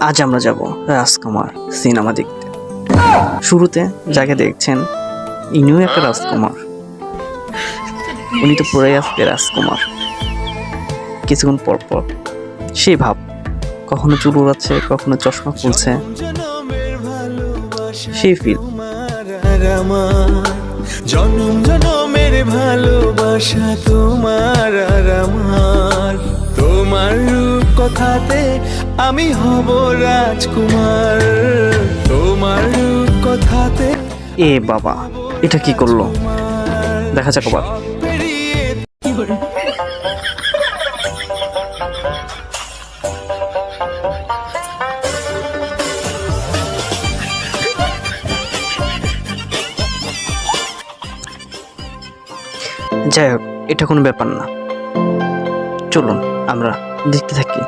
আজ আমরা যাব রাজকুমার সিনেমা দেখতে। শুরুতে যাকে দেখছেন ইনিও একটা রাজকুমার, উনি তো পুরাই আজকে রাজকুমার। কিছুক্ষণ পর পর সেই ভাব, কখনো চুল উড়াচ্ছে, কখনো চশমা খুলছে, সেই ফিল। জনম জনমের ভালোবাসা তোমার আর আমার, তোমার রূপ কথাতে আমি হব রাজকুমার, তোমার রূপ কথাতে। এ বাবা, এটা কি করলো? দেখা যাক আবার। যাই হোক, এটা কোনো ব্যাপার না, চলুন আমরা দেখতে থাকি।